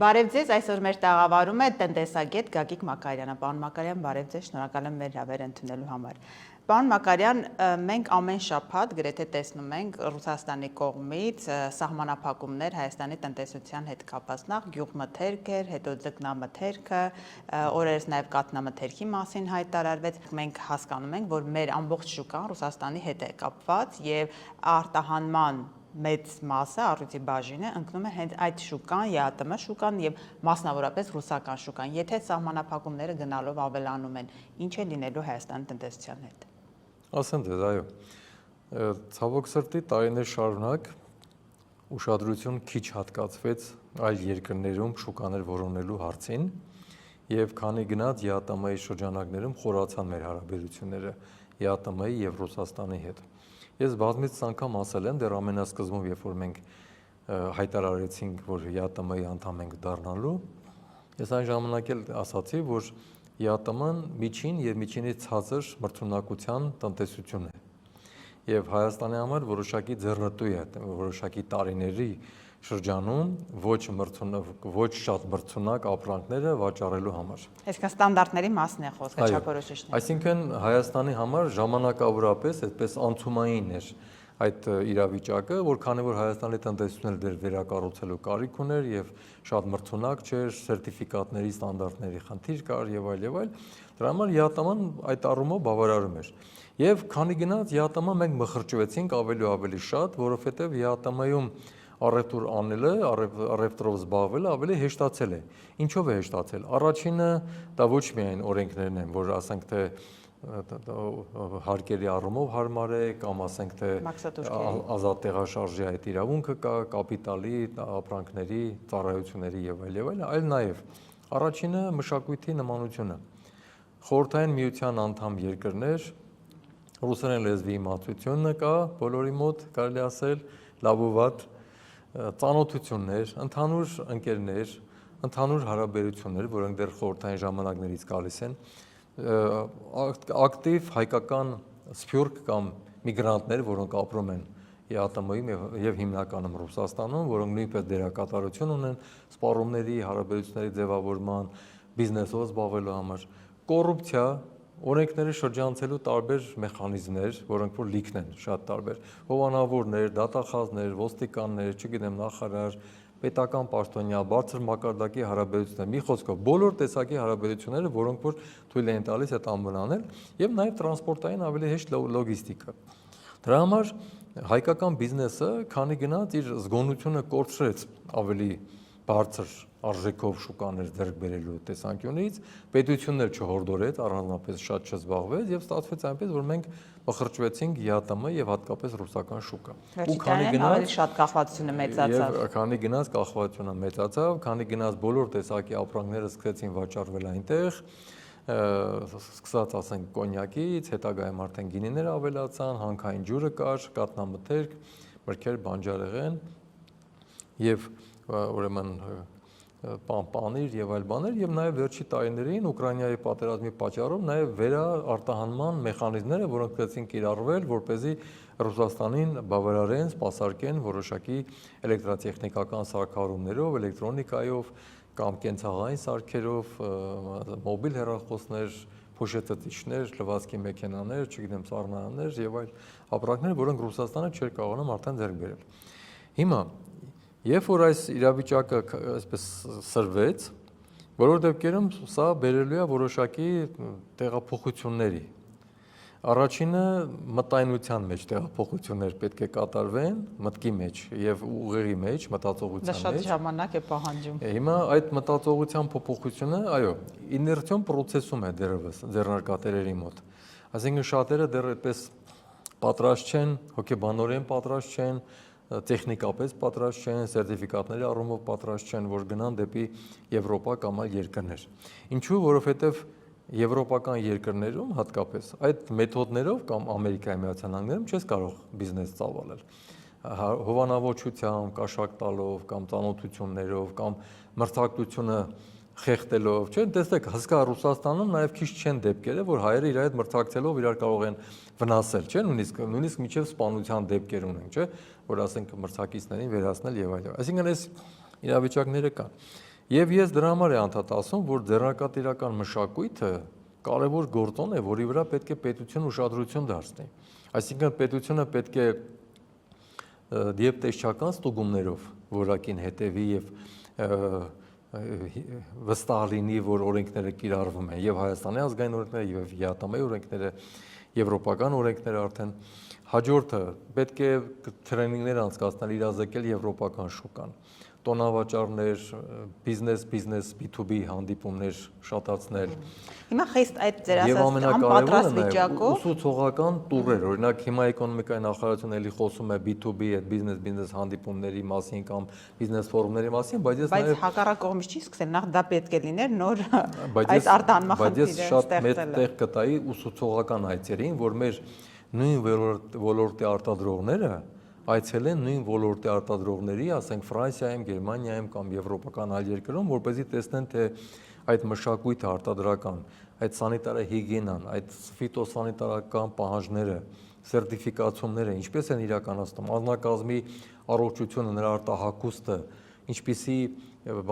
Բարև ձեզ, այսօր մեր տաղավարում է տնտեսագետ Գագիկ Մակարյանը։ Պարոն Մակարյան, բարև ձեզ, շնորհակալ եմ մեր հրավերը ընդունելու համար։ Պարոն Մակարյան, մենք ամեն շաբաթ գրեթե տեսնում ենք Ռուսաստանի կողմից սահմանափակումներ Հայաստանի տնտեսության հետ կապված, նախ գյուղմթերք էր, հետո ձկնամթերքը, օրերս նաև կաթնամթերքի մասին հայտարարվեց։ Մենք հասկանում ենք, որ մեր ամբողջ շուկան Ռուսաստանի հետ է կապված եւ արտահանման մեծ մասը առյուծի բաժինը ընկնում է հենց այդ շուկան, ԵԱՏՄ շուկան եւ մասնավորապես ռուսական շուկան։ Եթե սահմանափակումները գնալով ավելանում են, ինչ է լինելու Հայաստանի տնտեսության հետ։ Ասեմ ձեզ, այո։ Ցավոք սրտի տարիներ շարունակ ուշադրություն քիչ հատկացվեց այլ երկրներում շուկաներ որոնելու հարցին եւ քանի գնաց ԵԱՏՄ-ի շրջանակներում խորացան մեր հարաբերությունները ԵԱՏՄ-ի եւ Ռուսաստանի հետ։ Ես բազմից անգամ ասել եմ, դեռ ամենասկզբում, երբ որ մենք հայտարարեցինք, որ ԵԱՏՄ-ի անդամ ենք դառնալու, ես այն ժամանակ էլ ասացի, որ ԵԱՏՄ-ն միջին եւ միջինից ցածր մրցունակության տնտեսություն է։ Եվ Հայաստանի համար որոշակի ձեռնտու է, որոշակի տարիների շրջանում ոչ շատ մրցունակ ապրանքները վաճառելու համար։ Այսինքն ստանդարտների մասն է խոսքը, չափորոշիչներ։ Այսինքն Հայաստանի համար ժամանակավորապես այդպես անցումային էր այդ իրավիճակը, որ քանի որ Հայաստանի տնտեսությունը դեռ վերակառուցելու կարիք ուներ եւ շատ մրցունակ չէր, սերտիֆիկատների ստանդարտների խնդիր կար եւ այլ, դրա համար ԵԱՏՄ-ն այդ առումով բավարարում էր։ Եվ քանի գնաց ԵԱՏՄ մենք մխրճվեցինք ավելի ու ավելի շատ, որովհետեւ ԵԱՏՄ-ում առևտուր անելը, առևտրով զբաղվելը ավելի հեշտացել է։ Ինչով է հեշտացել։ Առաջինը դա ոչ միայն օրենքներն են, որ ասենք թե հարկերի առումով հարմար է, կամ ասենք թե ազատ տեղաշարժի այդ իրավունքը կա, կապիտալի, ապրանքների, ծառայությունների եւ այլ, նաեւ առաջինը մշակույթի նմանությունը։ Խորհրդային միության անդամ երկրներ, ռուսերեն լեզվի իմացությունը կա բոլորի մոտ, կարելի ասել, լավ ու վատ ծանոթություններ, ընդհանուր ընկերներ, ընդհանուր հարաբերություններ, որոնք դեռ խորհրդային ժամանակներից գալիս են, ակտիվ հայկական սփյուռք կամ միգրանտներ, որոնք ապրում են ԵԱՏՄ-ում եւ հիմնականում Ռուսաստանում, որոնք նույնպես դերակատարություն ունեն սպառումների, հարաբերությունների ձևավորման, բիզնեսով զբաղվելու համար, կոռուպցիա, օրենքների շրջանցելու տարբեր մեխանիզմներ, որոնք որ լիքն են շատ տարբեր, հովանավորներ, դատախազներ, ոստիկաններ, չգիտեմ, նախարար, պետական պաշտոնյա, բարձր մակարդակի հարաբերություններ, մի խոսքով բոլոր տեսակի հարաբերությունները, որոնք որ թույլ են տալիս այդ ամբողջն անել, եւ նաեւ տրանսպորտային ավելի հեշտ լոգիստիկա։ Դրա համար հայկական բիզնեսը, քանի գնաց իր զգոնությունը կորցրեց ավելի բարձր արժեքով շուկաներ ձեռք բերելու տեսանկյունից, պետություններ չհորդորեց, առանձնապես շատ չզբաղվեց եւ ստացվեց այնպես, որ մենք մխրճվեցինք ԵԱՏՄ եւ հատկապես ռուսական շուկա։ Ու քանի գնաց շատ կախվածությունը մեծացավ։ Եվ քանի գնաց կախվածությունը մեծացավ, քանի գնաց բոլոր տեսակի ապրանքները սկսեցին վաճառվել այնտեղ, սկսած ասենք կոնյակից, հետագայում արդեն գինիներ ավելացան, հանքային ջուրը կար, կաթնամթերք, մրգեր, բանջարեղեն եւ ուրեմն պանիր եւ այլ բաներ եւ նաեւ վերջի տարիներին Ուկրաինայի պատերազմի պատճառով նաեւ վերաարտահանման մեխանիզմները, որոնք պետք կիրառվել, որպեսզի Ռուսաստանին բավարարեն, սպասարկեն որոշակի էլեկտրատեխնիկական սարքավորումներով, էլեկտրոնիկայով կամ կենցաղային սարքերով, մոբիլ հեռախոսներ, փոշեցտիչներ, լվացքի մեքենաներ, չգիտեմ, սառնարաններ եւ այլ ապրանքներ, որոնք Ռուսաստանը չէր կարողանում արդեն ձեռք բերել։ Հիմա երբ որ այս իրավիճակը այսպես սրվեց, բոլոր դեպքերում սա բերելու է որոշակի տեղափոխությունների։ Առաջինը մտայնության մեջ տեղափոխություններ պետք է կատարվեն, մտքի մեջ եւ ուղեղի մեջ, մտածողության մեջ։ Դա շատ ժամանակ է պահանջում։ Հիմա այդ մտածողության փոփոխությունը, այո, իներցիոն process-ում է դեռևս ձեռնարկատերերի մոտ։ Այսինքն շատերը դեռ այդպես պատրաստ չեն, հոգեբանորեն պատրաստ չեն, տեխնիկապես պատրաստ չեն, սերտիֆիկատների առումով պատրաստ չեն, որ գնան դեպի Եվրոպա կամ այլ երկրներ։ Ինչու՞, որովհետև եվրոպական երկրներում հատկապես այդ մեթոդներով կամ Ամերիկայի Միացյալ Նահանգներում չես կարող բիզնես ծավալել։ Հովանավորչությամբ, կաշառք տալով կամ ծանոթություններով կամ մրցակցությունը խեղդելով, չէ՞, տեսեք, հսկա Ռուսաստանում նաև քիչ չեն դեպքերը, որ հայերը իրար հետ մրցակցելով իրար կարող են վնասել, չէ՞, նույնիսկ միջև սպանության դեպքեր ունենք, չէ՞, որ ասենք մրցակիցներին վերացնել եւ այլն։ Այսինքն այս իրավիճակները կան։ Եվ ես դրա համար եմ անդադ ասում, որ ձեռնարկատիրական մշակույթը կարևոր գործոն է, որի վրա պետք է պետությունը ուշադրություն դարձնի։ Այսինքն պետությունը պետք է եւ տեսչական ստուգումներով որակին հետևի եւ վստահ լինի, որ օրենքները կիրառվում են եւ Հայաստանի ազգային օրենքները եւ ԵԱՏՄ-ի օրենքները, եվրոպական օրենքները արդեն հաջորդը պետք է թրեյնինգներ անցկացնել, իրազեկել եվրոպական շուկան, տոնավաճառներ, բիզնես, B2B հանդիպումներ շատացնել։ Հիմա խիստ այդ ձեր Եվ ասած անպատրաստ վիճակով ուսուցողական տուրեր, օրինակ հիմա էկոնոմիկայի նախարարությունը էլի խոսում է B2B, այդ բիզնես հանդիպումների մասին կամ բիզնես ֆորումների մասին, բայց ես բայց նաև հակառակ կողմից չի սկսել, նախ դա պետք է լիներ նոր այս արտահանման բայց ես շատ մեծ տեղ կտայի ուսուցողական այցերին, որ մեր նույն ոլորտի արտադրողները այցելեն նույն ոլորտի արտադրողների, ասենք Ֆրանսիայում, Գերմանիայում կամ եվրոպական այլ երկրում, որպեսզի տեսնեն, թե այդ մշակույթը արտադրական, այդ սանիտարահիգիենան, այդ ֆիտոսանիտարական պահանջները, սերտիֆիկացումները ինչպես են իրականացնում, անձնակազմի առողջությունը, նրա արտահագուստը, ինչպիսի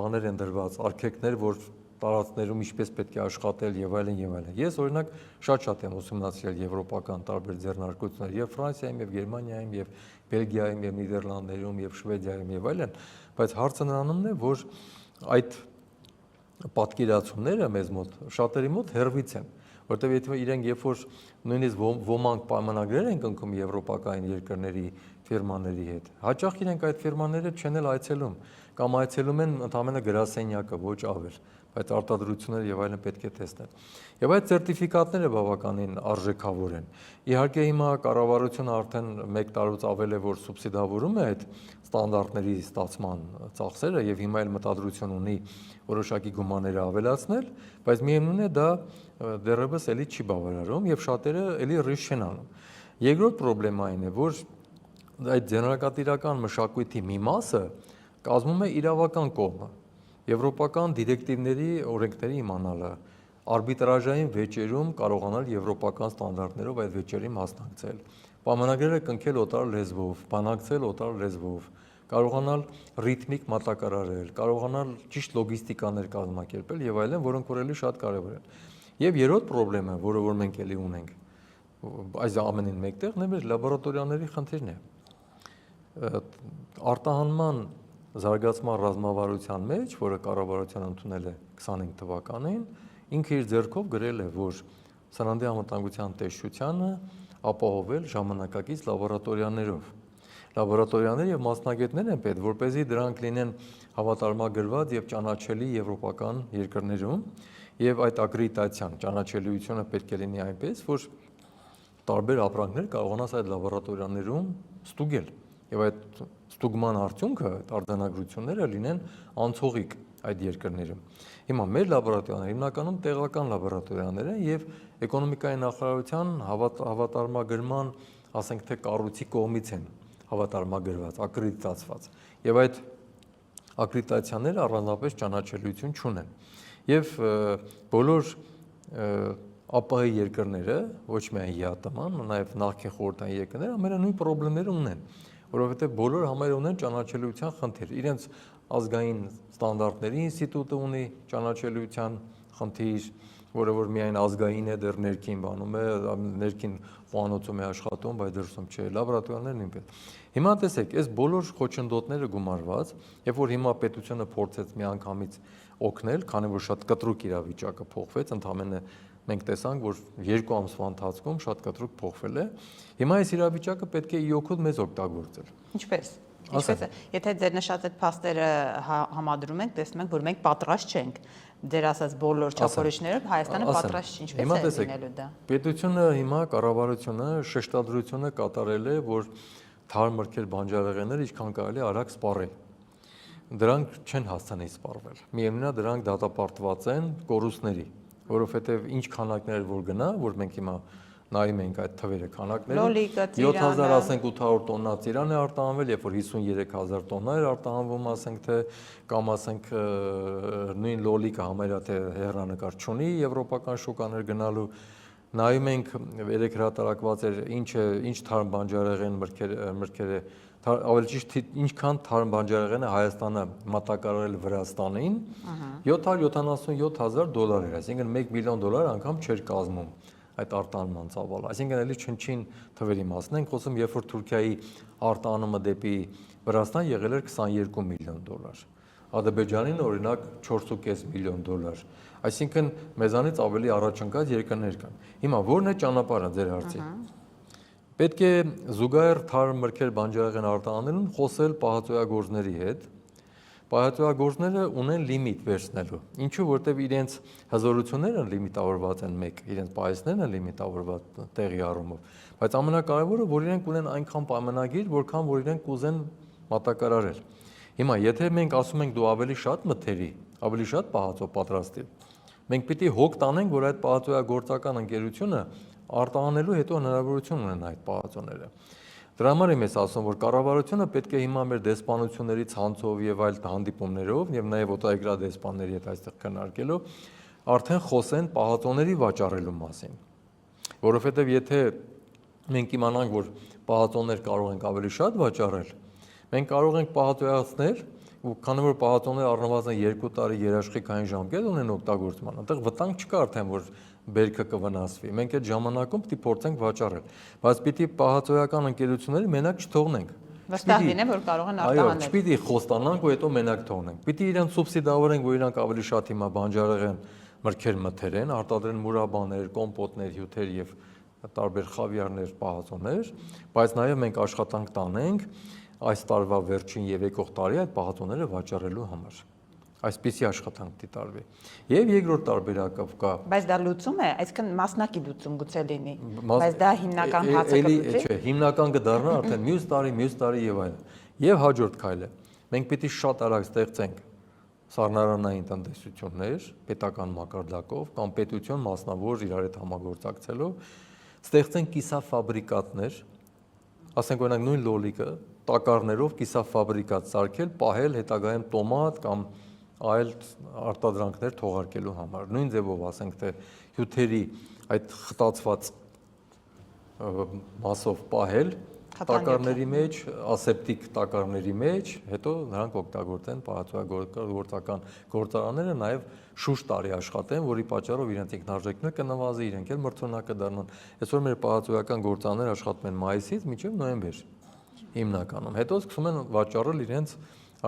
բաներ են դրված, արգելքներ, որ տարածքներում ինչպես պետք է աշխատել եւ այլն եւ այլն։ Ես օրինակ շատ եմ ուսումնասիրել եվրոպական տարբեր ձեռնարկություններ եւ Ֆրանսիայում եւ Գերմանիայում եւ Բելգիայում եւ Նիդերլանդներում եւ Շվեդիայում եւ այլն, բայց հարցը նրանումն է, որ այդ պատկերացումները մեզ մոտ շատերի մոտ հերվից են, որտեղ եթե իրենք երբ որ նույնիսկ ոմանք պայմանագրեր են կնքում եվրոպական երկրների ֆիրմաների հետ, հաճախ իրենք այդ ֆիրմաները չեն էլ այցելում կամ այցելում են ընդամենը գրասենյակը, ոչ ավել, բայց արտադրությունները եւ այլն պետք է տեսնել։ Եվ այդ սերտիֆիկատները բավականին արժեքավոր են։ Իհարկե հիմա կառավարությունը արդեն 1 տարուց ավել է, որ սուբսիդավորում է այդ ստանդարտների ստացման ծախսերը եւ հիմա էլ մտադրություն ունի որոշակի գումարները ավելացնել, բայց միևնույն է դա դեռևս էլի չի բավարարում եւ շատերը էլի ռիսկ չեն անում։ Երկրորդ խնդրեմային է, որ այդ ձեռնարկատիրական մշակույթի մի մասը կազմում է իրավական կողմը։ Եվրոպական դիրեկտիվների օրենքների իմանալը, արբիտրաժային վեճերում կարողանալ եվրոպական ստանդարտներով այդ վեճերին մասնակցել, պայմանագրերը կնքել օտար լեզվով, բանակցել օտար լեզվով, կարողանալ ռիթմիկ մատակարարել, կարողանալ ճիշտ լոգիստիկաներ կազմակերպել եւ այլն, որոնք որ էլի շատ կարեւոր են։ Եվ երրորդ խնդրեմը, որը որ մենք էլի ունենք, այս ամենին մեկտեղ մեր լաբորատորիաների խնդիրն է։ Արտահանման զարգացման ռազմավարության մեջ, որը կառավարությունը ընդունել է 25 թվականին, ինքը իր ձեռքով գրել է, որ սննդի անվտանգության տեսչությանը ապահովել ժամանակակից լաբորատորիաներով։ Լաբորատորիաներ եւ մասնագետներ են պետք, որպեսզի դրանք լինեն հավատարմագրված եւ ճանաչելի եվրոպական երկրներում, եւ այդ ակրեդիտացիան, ճանաչելիությունը պետք է լինի այնպես, որ տարբեր ապրանքներ կարողանաս այդ լաբորատորիաներում ստուգել։ Եվ այդ ստուգման արդյունքը, այդ արձանագրությունները լինեն անցողիկ այդ երկրներում։ Հիմա մեր լաբորատորիաները հիմնականում տեղական լաբորատորիաներ են եւ էկոնոմիկայի նախարարության հավատարմագրման, ասենք թե կառույցի կողմից են հավատարմագրված, ակրեդիտացված։ Եւ այդ ակրեդիտացիաները առանձնապես ճանաչելիություն չունեն։ Եվ բոլոր ԱՊՀ երկրները, ոչ միայն ԵԱՏՄ-ն, նաեւ նախկին խորհրդային երկրները ամենը նույն խնդիրները ունեն, որովհետեւ բոլոր համարը ունեն ճանաչելիության խնդիր։ Իրենց ազգային ստանդարտների ինստիտուտը ունի ճանաչելիության խնդիր, որը որ միայն ազգային է, դեռ ներքին բանում է, ներքին խոհանոցում է աշխատում, բայց դրսում չէ, լաբորատորիաներն նույնպես։ Հիմա տեսեք, այս բոլոր խոչընդոտները գումարված, երբ որ հիմա պետությունը փորձեց միանգամից օգնել, քանի որ շատ կտրուկ իրավիճակը փոխվեց, ընդհանրապես մենք տեսանք, որ 2 ամսվա ընթացքում շատ կտրուկ փոխվել է։ Հիմա այս իրավիճակը պետք է իօգուտ մեզ օգտագործել։ Ինչպես եթե ձեր նշած այդ փաստերը համադրում ենք, տեսնում ենք, որ մենք պատրաստ չենք ձեր ասած բոլոր չափորոշիչներով, Հայաստանը պատրաստ չի, ինչպես է լինելու դա։ Պետությունը հիմա կառավարությունը շեշտադրությունը կատարել է, որ թարմ մրգեր բանջարեղենները ինչքան կարելի արագ սպառել։ Դրանք չեն հասցնի սպառվել։ Միևնույն է, դրանք դատապարտված են կորուստների, որովհետև ինչ քանակներ որ գնա, որ մենք հիմա նայում ենք այդ թվերը քանակները 7000 ասենք 800 տոննա ծիրան է արտահանվել, երբ որ 53000 տոննա էր արտահանվում, ասենք թե կամ ասենք նույն լոլիկը համարյա թե հեռանկար չունի եվրոպական շուկաներ գնալու, նայում ենք երեք հրատարակված էր ինչ թարմ բանջարեղեն մրգերը ավելի ճիշտ ինչքան թարմ բանջարեղեն է Հայաստանը մատակարարել Վրաստանին, $777,000 էր, այսինքն $1 միլիոն անգամ չէր կազմում այդ արտահանման ծավալը։ Այսինքն էլի չնչին թվերի մասն ենք խոսում, երբ որ Թուրքիայի արտահանումը դեպի Վրաստան եղել էր $22 միլիոն։ Ադրբեջանին օրինակ $4.5 միլիոն։ Այսինքն մեզանից ավելի առաջընկած երկրներ կան։ Հիմա ո՞րն է ճանապարհը ձեր հարցի։ Պետք է զուգահեռ թարմ մրգեր բանջարեղեն արտահանելուն խոսել պահածոյագործների հետ։ Պահածոյագործները ունեն լիմիտ վերցնելու։ Ինչու, որտեվ իրենց հզորությունները լիմիտավորված են մեկ, իրենց պահեստներն են լիմիտավորված տեղի առումով, բայց ամենակարևորը, որ իրենք ունեն այնքան պայմանագիր, որքան որ իրենք կուզեն մատակարարել։ Հիմա, եթե մենք ասում ենք դու ավելի շատ մթերի, ավելի շատ պահածո պատրաստի, մենք պիտի հոգ տանենք, որ այդ պահածոյագործական ընկերությունը արտահանելու հետո հնարավորություն ունեն այդ պահածոները։ Դրա համար եմ ես ասում, որ կառավարությունը պետք է հիմա մեր դեսպանությունների ցանցով եւ այլ հանդիպումներով եւ նաեւ օտարերկրյա դեսպանների հետ այստեղ քննարկելով արդեն խոսեն պահածոների վաճառելու մասին։ Որովհետեւ եթե մենք իմանանք, որ պահածոներ կարող ենք ավելի շատ վաճառել, մենք կարող ենք պահածոյացնել ու քանի որ պահածոները առնվազն 2 տարի երաշխիքային ժամկետ ունեն օգտագործման, այնտեղ վտանգ չկա արդեն, որ բերքը կվնասվի։ Մենք այդ ժամանակում պիտի փորձենք վաճառել, բայց պիտի պահածոյական ընկերությունները մենակ չթողնենք։ Վստահ լինեմ, որ կարող են արտահանել։ Այո, չպիտի խոստանանք ու հետո մենակ թողնենք։ Պիտի իրենք սուբսիդավորենք, որ իրանք ավելի շատ հիմա բանջարեղեն մրգեր մթերեն, արտադրեն մուրաբաներ, կոմպոտներ, հյութեր եւ տարբեր խավիարներ, պահածոներ, բայց նաեւ մենք աշխատանք տանենք այս տարվա վերջին եւ եկող տարի այդ պահածոները վաճառելու համար։ Այսպիսի աշխատանք պիտի տարվի։ Եվ երկրորդ տարբերակով կա։ Բայց դա լուծում է, այսինքն մասնակի լուծում գուցե լինի, բայց դա հիմնական հարցը կլուծի։ Չէ, հիմնական կդառնա արդեն մյուս տարի եւ այլն։ Եվ հաջորդ քայլը։ Մենք պիտի շատ արագ ստեղծենք սառնարանային տնտեսություններ, պետական մակարդակով կամ պետություն մասնավոր իրար հետ համագործակցելով, ստեղծենք կիսաֆաբրիկատներ, ասենք օրինակ նույն լոլիկը տակառներով կիսաֆաբրիկատ սարքել, պահել հետագայում տոմատ կամ այլ արտադրանքներ թողարկելու համար։ Նույն ձևով ասենք թե հյութերի այդ խտացված մասով պահել տակառների մեջ, ասեպտիկ տակառների մեջ, հետո նրանք օգտագործեն պահածոյագործական գործարանները, նաև շուրջ տարի աշխատեն, որի պատճառով իրենց ինքնարժեքները կնվազի, իրենք էլ մրցունակ կդառնան։ Այսօր մեր պահածոյական գործարանները աշխատում են մայիսից մինչև նոյեմբեր հիմնականում։ Հետո սկսում են վաճառել իրենց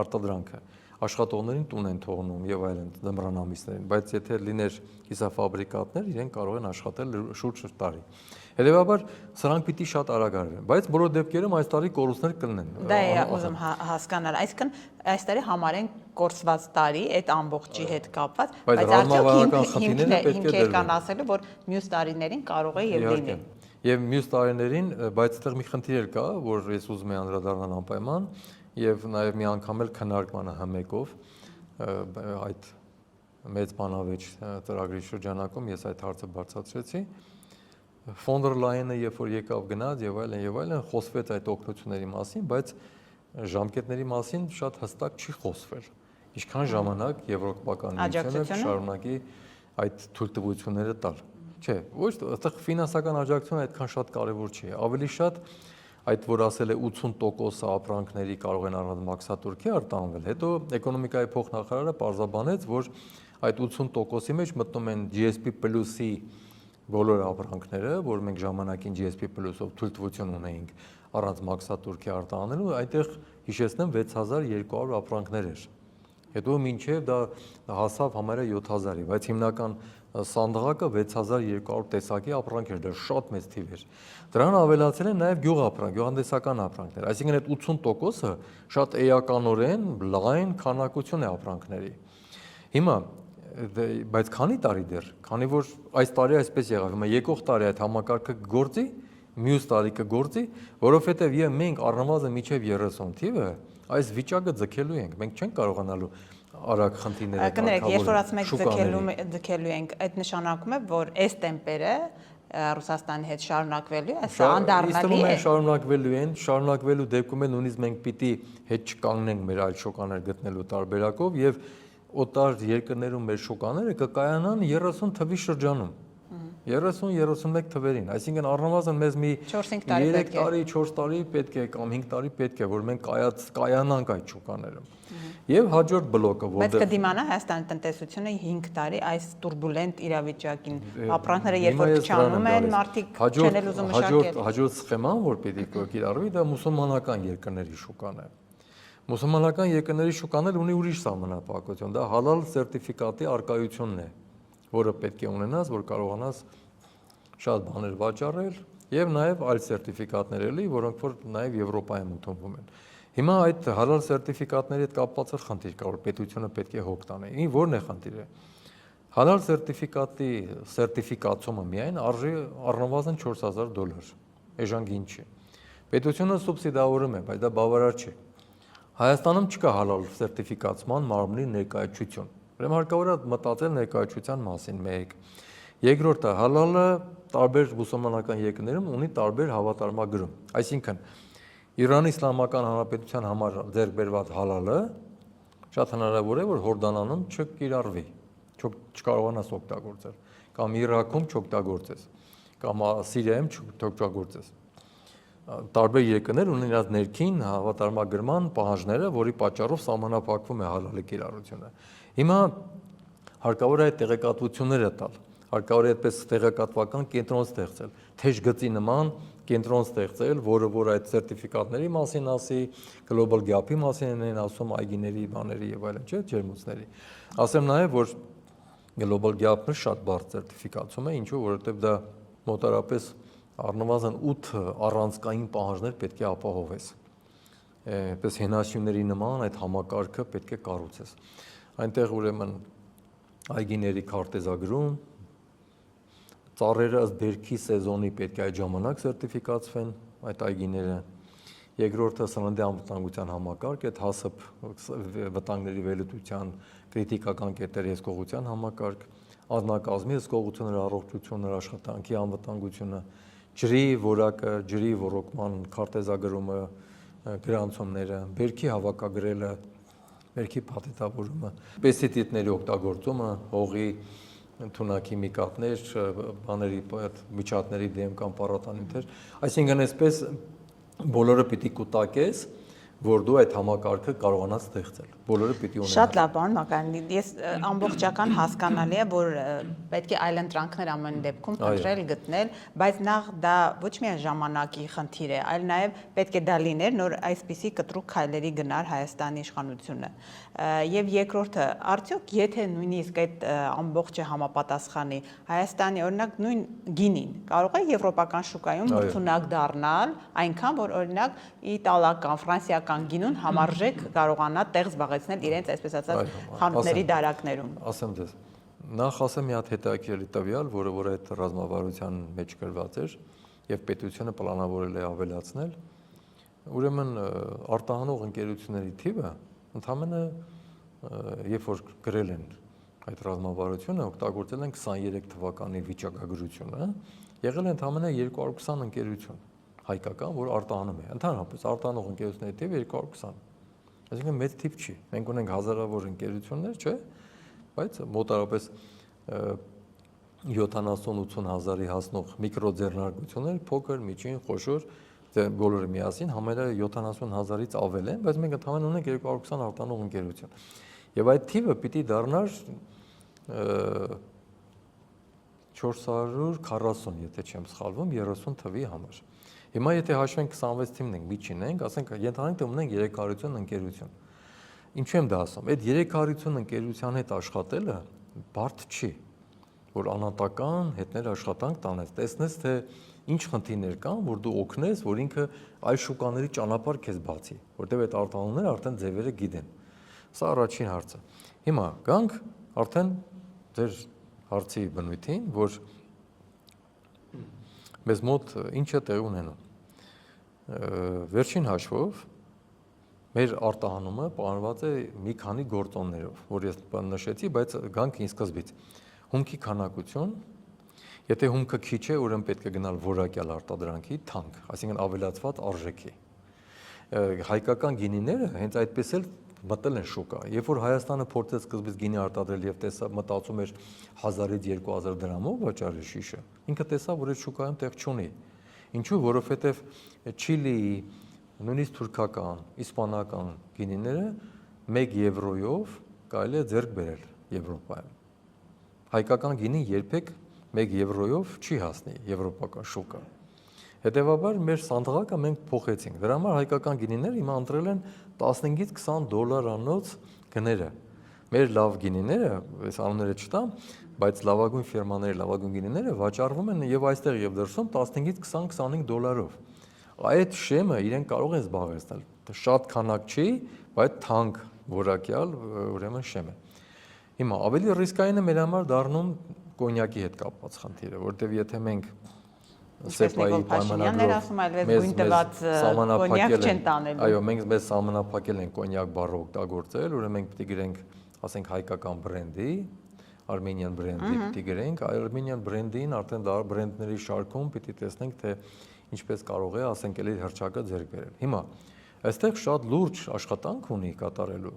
արտադրանքը։ Աշխատողներին տուն են թողնում եւ այլն ձմռան ամիսներին, բայց եթե լիներ կիսաֆաբրիկատներ, իրենք կարող են աշխատել շուրջ տարի։ Հետևաբար սրանք պիտի շատ արագ արվեն, բայց բոլոր դեպքերում այս տարի կորուստներ կլինեն։ Դա է ուզում հասկանալ, այսինքն այս տարի համարեն կորսված տարի այդ ամբողջի հետ կապված, բայց արդյոք հիմքեր կան ասելու, որ մյուս տարիներին կարող է եւ լինի։ Եվ մյուս տարիներին, բայց այդտեղ մի խնդիր կա, որ ես ուզում եմ անդրադառնալ անպայման եւ նաեւ մի անգամ էլ քննարկմանը հմեկով այդ մեծ բանավեճ ծրագրի շրջանակում ես այդ հարցը բարձրացրեցի։ Ֆոն դեր Լայենը երբ որ եկավ գնաց եւ այլն խոսվեց այդ օգնությունների մասին, բայց ժամկետների մասին շատ հստակ չի խոսվել։ Ինչքան ժամանակ Եվրոպական միությունը շարունակի այդ թույլտվությունները տալ։ Չէ, ոչ այդտեղ ֆինանսական աջակցությունը այդքան շատ կարևոր չի։ Ավելի շատ այդ որ ասել է 80% ապրանքների կարող են առանձնամաքսատուրքի արտահանվել։ Հետո էկոնոմիկայի փոխնախարարը պարզաբանեց, որ այդ 80%-ի մեջ մտնում են GSP+-ի բոլոր ապրանքները, որ մենք ժամանակին GSP+-ով թույլտվություն ունեինք առանց մաքսատուրքի արտահանելու, այնտեղ հիշեցնեմ 6200 ապրանքներ էր։ Հետո մինչև դա հասավ համարյա 7000-ի, բայց հիմնական սանդղակը 6200 տեսակի ապրանք էր, դա շատ մեծ թիվ էր։ Դրան ավելացել են նաև գյուղապրանք, գյուղատնտեսական ապրանքներ, այսինքն այդ 80%-ը շատ էականորեն լայն քանակություն է ապրանքների։ Հիմա բայց քանի տարի դեռ, քանի որ այս տարի այսպես եղավ, հիմա եկող տարի այդ համակարգը կգործի, մյուս տարի կգործի, որովհետև եւ մենք առնվազն միջև 30 թիվը այս վիճակը ձգելու ենք, մենք չենք կարողանալու արագ խնդիրները կներեք, երբ որ ասում եք ձգելու ենք, այդ նշանակում է, որ այս տեմպերը Ռուսաստանի հետ շարունակվելու է, սա անդառնալի է։ Շարունակվելու դեպքում էլ նույնիսկ մենք պիտի հետ չկանգնենք մեր այլ շոկաներ գտնելու տարբերակով եւ օտար երկրներում մեր շոկաները կկայանան 30 թվի շրջանում։ 30-31 թվերին, այսինքն առնվազն մեզ մի 4-5 տարի 3 տարի, 4 տարի պետք է կամ 5 տարի պետք է, որ մենք կայանանք այդ շուկաներում։ Եվ հաջորդ բլոկը, Բայց կդիմանա Հայաստանի տնտեսությունը 5 տարի այս տուրբուլենտ իրավիճակին, ապրանքները երբ որ փչանում են, մարդիկ չեն էլ ուզում մշակել։ Հաջորդ սխեման, որ պիտի կիրառվի, դա մուսուլմանական երկրների շուկան է։ Մուսուլմանական երկրների շուկան էլ ունի ուրիշ սահմանափակություն, դա հալալ սերտիֆիկատի առկայությունն է, որը պետք է ունենաս, որ կարողանաս շատ բաներ վաճառել եւ նաեւ այլ սերտիֆիկատներ էլի, որոնք որ նաեւ Եվրոպայում ընդունվում են։ Հիմա այդ հալալ սերտիֆիկատների հետ կապված խնդիր կա, որ պետությունը պետք է հոգ տանի։ Որն է խնդիրը։ Հալալ սերտիֆիկատի սերտիֆիկացումը միայն արժի առնվազն $4000։ Էժան չի։ Պետությունը սուբսիդավորում է, բայց դա բավարար չէ։ Հայաստանում չկա հալալ սերտիֆիկացման մարմնի ներկայացություն։ Ուրեմն հարկավոր է մտածել ներկայացության մասին մեկ։ Երկրորդը, հալալը տարբեր մուսուլմանական երկրներում ունի տարբեր հավատարմագրում։ Այսինքն Իրանի Իսլամական Հանրապետության համար ձեռք բերված հալալը շատ հնարավոր է, որ Հորդանանում չկիրառվի, չկարողանաս օգտագործել, կամ Իրաքում չօգտագործես, կամ Սիրիայում չօգտագործես։ Տարբեր երկրներ ունեն իրաց ներքին հավատարմագրման պահանջները, որի պատճառով սահմանափակվում է հալալի կիրառությունը։ Հիմա հարկավոր է այդ տեղեկատվությունները տալ, հարկավոր է այդպես տեղեկատվական կենտրոն ստեղծել, թեժ գծի նման կենտրոն ստեղծել, որը որ այդ սերտիֆիկատների մասին ասի, global gap-ի մասին են ասում այգիների, բաների եւ այլն, չէ, ջերմոցների։ Ասեմ նաեւ, որ global gap-ը շատ բարձր սերտիֆիկացում է, ինչու, որովհետեւ դա մոտարապես առնվազն 8 առանցքային պահանջներ պետք է ապահովես։ Այդպես հենասյուների նման այդ համակարգը պետք է կառուցես։ Այնտեղ ուրեմն այգիների քարտեզագրում, ծառերը ըստ բերքի սեզոնի պետք է այդ ժամանակ սերտիֆիկացվեն այդ այգիները։ Երկրորդը սննդի անվտանգության համակարգ, այդ ՀԱՍՊ վտանգների վերլուծության կրիտիկական կետերի հսկողության համակարգ, անձնակազմի հսկողությունները, առողջությունը, աշխատանքի անվտանգությունը, ջրի որակը, ջրի ոռոգման քարտեզագրումը, գրանցումները, բերքի հավաքագրելը, բերքի փաթեթավորումը, պեստիցիդների օգտագործումը, հողի թունաքիմիկատներ, բաների, միջատների դեմ կամ պարարտանյութեր, այսինքն այսպես բոլորը պիտի կուտակես, որ դու այդ համակարգը կարողանաս ստեղծել։ Բոլորը պիտի ունենան։ Շատ լավ, պարոն Մակարյան, ես ամբողջական հասկանալի է, որ պետք է այլընտրանքներ ամեն դեպքում փնտրել, գտնել, բայց նախ դա ոչ միայն ժամանակի խնդիր է, այլ նաև պետք է դա լիներ, նոր այսպիսի կտրուկ քայլերի գնար Հայաստանի իշխանությունը։ Եվ երկրորդը, արդյոք եթե նույնիսկ այդ ամբողջը համապատասխանի Հայաստանի օրինակ նույն գինին կարող է եվրոպական շուկայում մրցունակ դառնալ, այնքան որ օրինակ իտալական, ֆրանսիական գինուն համարժեք կարողանա տեղ զբաղեցնել իրենց այսպես ասած խանութների դարակներում։ Ասեմ ձեզ, նախ ասեմ մի հատ հետաքրքիր տվյալ, որը որ այդ ռազմավարության մեջ գրված էր եւ պետությունը պլանավորել է ավելացնել, ուրեմն արտահանող ընկերությունների թիվը ընդամենը երբ որ գրել են այդ ռազմավարությունը, օգտագործել են 23 թվականի վիճակագրությունը, եղել է ընդամենը 220 ընկերություն հայկական, որ արտահանում է։ Ընդհանրապես արտահանող ընկերությունների թիվը 220։ Այսինքն մեծ թիվ չի։ Մենք ունենք հազարավոր ընկերություններ, չէ՞, բայց մոտարապես 70-80 հազարի հասնող միկրոձեռնարկություններ, փոքր, միջին, խոշոր, բոլորը միասին համարյա 70 հազարից ավել են, բայց մենք ընդհանրապես ունենք 220 արտահանող ընկերություն։ Եվ այդ թիվը պիտի դառնար 440, եթե չեմ սխալվում, 30 թվի համար։ Հիմա եթե հաշվենք 26 թիվն ենք, միջին ենք, ասենք ենթադրենք թե ունենք 350 ընկերություն։ Ինչու եմ դա ասում։ Այդ 350 ընկերության հետ աշխատելը բարդ չի, որ անհատական հետներ աշխատանք տանես, տեսնես թե ինչ խնդիրներ կան, որ դու օգնես, որ ինքը այլ շուկաների ճանապարհ քեզ բացի, որտեղ այդ արտահանողները արդեն ձևերը գիտեն։ Սա առաջին հարցը։ Հիմա գանք արդեն ձեր հարցի բնույթին, որ մեզ մոտ ինչ է տեղ ունենում։ Վերջին հաշվով մեր արտահանումը պահանջված է մի քանի գործոններով, որ ես նշեցի, բայց գանք ինձ սկզբից։ Հումքի քանակություն, եթե հումքը քիչ է, ուրեմն պետք է գնալ որակյալ արտադրանքի թանկ, այսինքն ավելացված արժեքի։ Հայկական գինիները հենց այդպես էլ մտել են շուկա։ Երբ որ Հայաստանը փորձեց սկզբից գինի արտադրել եւ մտածում էր 1000-ից 2000 դրամով վաճառել շիշը, ինքը տեսավ, որ այդ շուկայում տեղ չունի։ Ինչու՞, որովհետեւ Չիլիի, նույնիսկ թուրքական, իսպանական գինիները 1 եվրոյով կարելի է ձեռք բերել Եվրոպայում։ Հայկական գինին երբեք 1 եվրոյով չի հասնի եվրոպական շուկա։ Հետևաբար մեր սանդղակը մենք փոխեցինք։ Դրա համար հայկական գինիները հիմա ընտրել են 15-ից 20 դոլար անոց գները։ Մեր լավ գինիները, այս անունները չտամ, բայց լավագույն ֆիրմաների լավագույն գինիները վաճառվում են եւ այստեղ եւ դրսում 15-ից 20-25 դոլարով։ Այդ շեմը իրեն կարող են զբաղեցնել։ Շատ քանակ չի, բայց թանկ որակյալ ուրեմն շեմ է։ Հիմա ավելի ռիսկային է մեր համար դառնում կոնյակի հետ կապված խնդիրը, որտեղ եթե մենք Սեպայի պայմանագրով գույն տված կոնյակ չեն տանելու։ Այո, մեզ սահմանափակել են կոնյակ բառը օգտագործել, ուրեմն մենք պիտի գրենք, ասենք հայկական բրենդի, Armenian բրենդի պիտի գրենք, Armenian բրենդին արդեն դա բրենդների շարքում պիտի տեսնենք, թե ինչպես կարող է, ասենք, էլի հրճակը ձեռք բերել։ Հիմա, այստեղ շատ լուրջ աշխատանք ունի կատարելու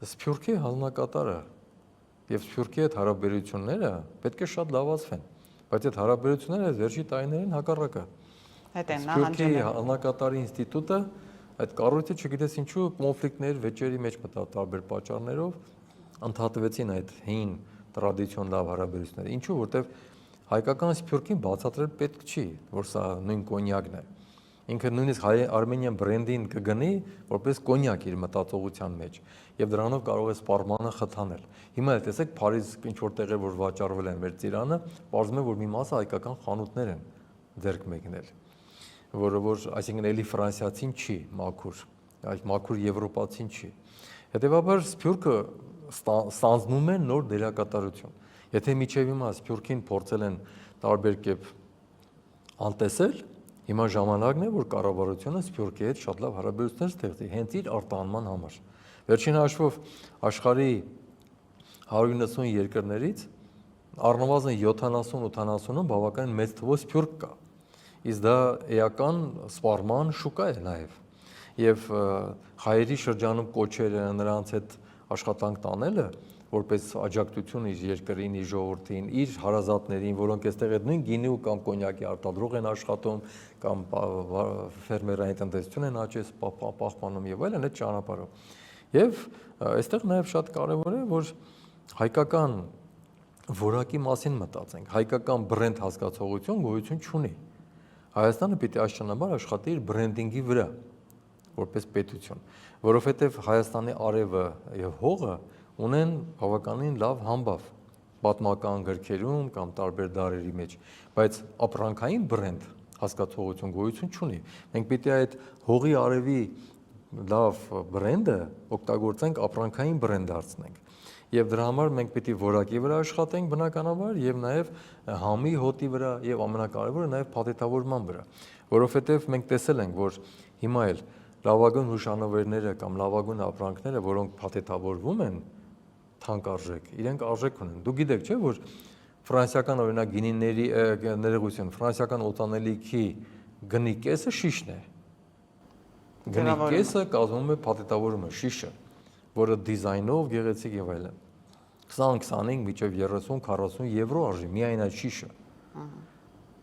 Սփյուռքի հանրակատարը եւ Սփյուռքի հետ հարաբերությունները պետք է շատ լավացվեն։ Բայց այդ հարաբերությունները վերջի տարիներին հակառակը։ Սփյուռքի հանրակատարի ինստիտուտը այդ կառույցը չգիտես ինչու կոնֆլիկտներ վեճերի մեջ մտավ տարբեր պատճառներով ընդհատվեցին այդ հին տրադիցիոն լավ հարաբերությունները։ Ինչու, որտեվ հայկական Սփյուռքին բացատրել պետք չի, որ սա նույն կոնյակն է։ Ինքը նույնիսկ Armenian բրենդին կգնի որպես կոնյակ իր մտածողության մեջ եւ դրանով կարող է սպառմանը խթանել։ Հիմա տեսեք Փարիզ ինչ որ տեղեր որ վաճառվել են մեր ծիրանը, բարձում է որ մի մասը հայկական խանութներ են ձեռք մեկնել, որ այսինքն էլի ֆրանսիացին չի մաքուր, այլ մաքուր եվրոպացին չի։ Հետևաբար Սփյուռքը ստանձնում է նոր դերակատարություն։ Եթե միջև հիմա Սփյուռքին փորձել են տարբեր կերպ անտեսել, հիմա ժամանակն է, որ կառավարությունը Սփյուռքի հետ շատ լավ հարաբերություններ ստեղծի, հենց իր արտահանման համար։ Վերջին հաշվով աշխարհի 190 երկրներից առնվազն 70-80-ում բավականին մեծ թվով Սփյուռք կա։ Իսկ դա էական սպառման շուկա է նաև։ Եվ հայերի շրջանում կոչերը նրանց հետ աշխատանք տանելը որպես աջակցություն իր երկրին, իր ժողովրդին, իր հարազատներին, որոնք այստեղ այդ նույն գինի ու կամ կոնյակի արտադրող են աշխատում, կամ ֆերմերային տնտեսություն են աճես պահպանում եւ այլն այդ ճանապարհով։ Եվ այստեղ նաեւ շատ կարեւոր է, որ հայկական որակի մասին մտածենք, հայկական բրենդ հասկացողություն գոյություն չունի։ Հայաստանը պիտի այս ճանապարհ աշխատի իր բրենդինգի վրա, որպես պետություն, որովհետեւ Հայաստանի արևը եւ հողը ունեն բավականին լավ համբավ պատմական գրքերում կամ տարբեր դարերի մեջ, բայց ապրանքային բրենդ հասկացողություն գոյություն չունի։ Մենք պիտի այդ հողի արևի լավ բրենդը օգտագործենք ապրանքային բրենդ դարձնենք։ Եվ դրա համար մենք պիտի որակի վրա աշխատենք բնականաբար եւ նաեւ համի հոտի վրա եւ ամենակարևորը նաեւ փաթեթավորման վրա, որովհետեւ մենք տեսել ենք, որ հիմա էլ լավագույն հուշանվերները կամ լավագույն ապրանքները, որոնք փաթեթավորվում են, թանկարժեք, իրենք արժեք ունեն։ Դու գիտեք, չէ՞, որ ֆրանսիական օրինակ գինիների ներողություն, ֆրանսիական օծանելիքի գնի կեսը շիշն է։ Գնի կեսը կազմում է փաթեթավորումը, շիշը, որը դիզայնով գեղեցիկ եւ այլն։ 20-25 մինչև 30-40 եվրո արժի միայն այդ շիշը։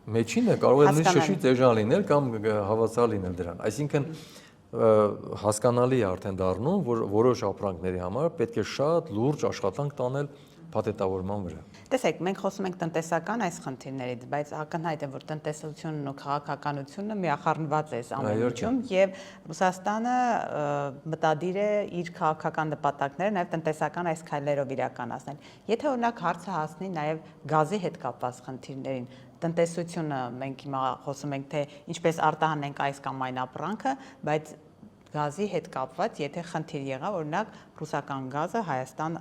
Մեջինը կարող է նույն շշից էժան լինել կամ հավասար լինել դրան։ Այսինքն հասկանալի է արդեն դառնում, որ որոշ ապրանքների համար պետք է շատ լուրջ աշխատանք տանել փաթեթավորման վրա։ Տեսեք, մենք խոսում ենք տնտեսական այս խնդիրներից, բայց ակնհայտ է, որ տնտեսությունն ու քաղաքականությունը միախառնված է ամեն ինչում եւ Ռուսաստանը մտադիր է իր քաղաքական նպատակները նաեւ տնտեսական այս քայլերով իրականացնել։ Եթե օրինակ հարցը հասնի նաեւ գազի հետ կապված խնդիրներին, տնտեսությունը մենք հիմա խոսում ենք թե ինչպես արտահանենք այս կամ այն ապրանքը, բայց գազի հետ կապված, եթե խնդիր եղավ, օրինակ ռուսական գազը Հայաստան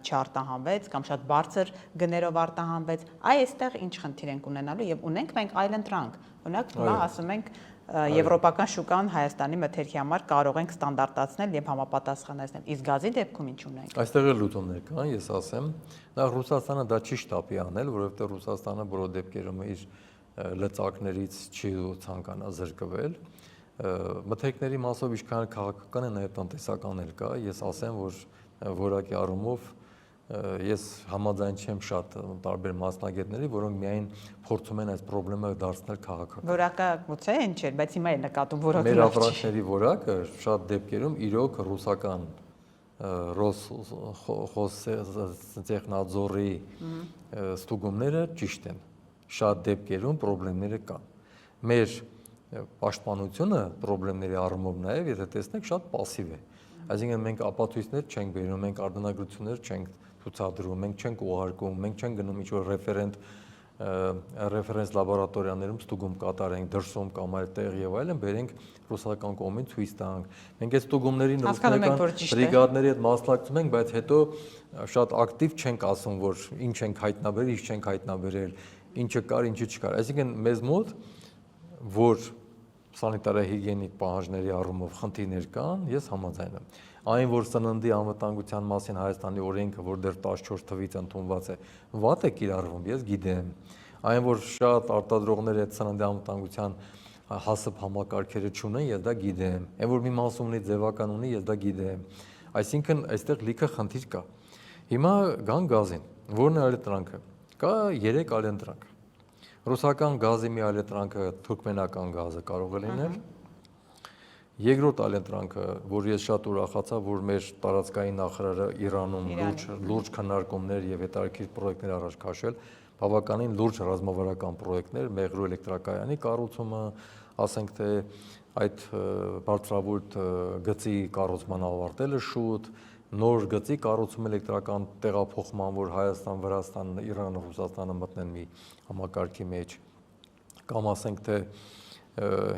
չարտահանվեց կամ շատ բարձր գներով արտահանվեց, այստեղ ինչ խնդիր ենք ունենալու եւ ունենք մենք այլընտրանք։ Օրինակ հիմա ասում ենք եվրոպական շուկան Հայաստանի մթերքի համար կարող ենք ստանդարտացնել եւ համապատասխանեցնել։ Իսկ գազի դեպքում ինչ ունենք։ Այստեղ էլ լուծումներ կան, ես ասեմ, նախ Ռուսաստանը դա չի շտապի անել, որովհետեւ Ռուսաստանը բոլոր դեպքերում իր լծակներից չի ցանկանա զրկվել։ Մթերքների մասով ինչքան քաղաքական է, նաև տնտեսական էլ կա։ Ես ասեմ, որ որակի առումով ես համաձայն չեմ շատ տարբեր մասնագետների, որոնք միայն փորձում են այս խնդրը դարձնել քաղաքական։ Որակը գուցե ինչ էր, բայց հիմա է նկատում որակը Մեր լավ չի։ ապրանքների որակը շատ դեպքերում իրոք ռուսական Ռոստեխնադզորի ստուգումները ճիշտ են։ Շատ դեպքերում խնդիրները կան։ Մեր պաշտպանությունը խնդիրների առումով նաև, եթե տեսնեք, շատ пассив է։ Այսինքն մենք ապացույցներ չենք բերում, մենք արտոնագրություններ չենք ցուցադրում, մենք չենք ուղարկում, մենք չենք գնում ինչ-որ ռեֆերենս լաբորատորիաներում ստուգում կատարենք դրսում կամ այլտեղ եւ այլն, բերենք ռուսական կողմին ցույց տանք։ Մենք այդ ստուգումներին ռուսական բրիգադների հետ մասնակցում ենք, բայց հետո շատ ակտիվ չենք ասում, որ ինչ ենք հայտնաբերել, ինչ չենք հայտնաբերել, ինչը կար, ինչը չկար։ Այսինքն մեզ մոտ որ սանիտարահիգիենիկ պահանջների առումով խնդիրներ կան, ես համաձայն եմ։ Այն, որ սննդի անվտանգության մասին Հայաստանի օրենքը, որ դեռ 14 թվականից ընդունված է, վատ է կիրառվում, ես գիտեմ։ Այն, որ շատ արտադրողներ այդ սննդի անվտանգության հասып համակարգերը չունեն, ես դա գիտեմ։ Այն, որ մի մասում ունի ձևական ունի, ես դա գիտեմ։ Այսինքն այստեղ լիքը խնդիր կա։ Հիմա գան գազին, որն է այլընտրանքը։ Կա 3 այլընտրանք։ Ռուսական գազի մի այլընտրանքը թուրքմենական գազը կարող է լինել։ Երկրորդ այլընտրանքը, որ ես շատ ուրախացա, որ մեր տարածքային նախարարը Իրանում լուրջ քննարկումներ եւ հետաքրքիր պրոյեկտներ առաջ քաշել, բավականին լուրջ ռազմավարական պրոյեկտներ, Մեղրու էլեկտրակայանի կառուցումը, ասենք թե այդ բարձրավուրդ գծի կառուցման ավարտելը շուտ, նոր գծի կառուցում էլեկտրական տեղափոխման, որ Հայաստան, Վրաստան, Իրանը, Ռուսաստանը մտնեն մի համակարգի մեջ, կամ ասենք թե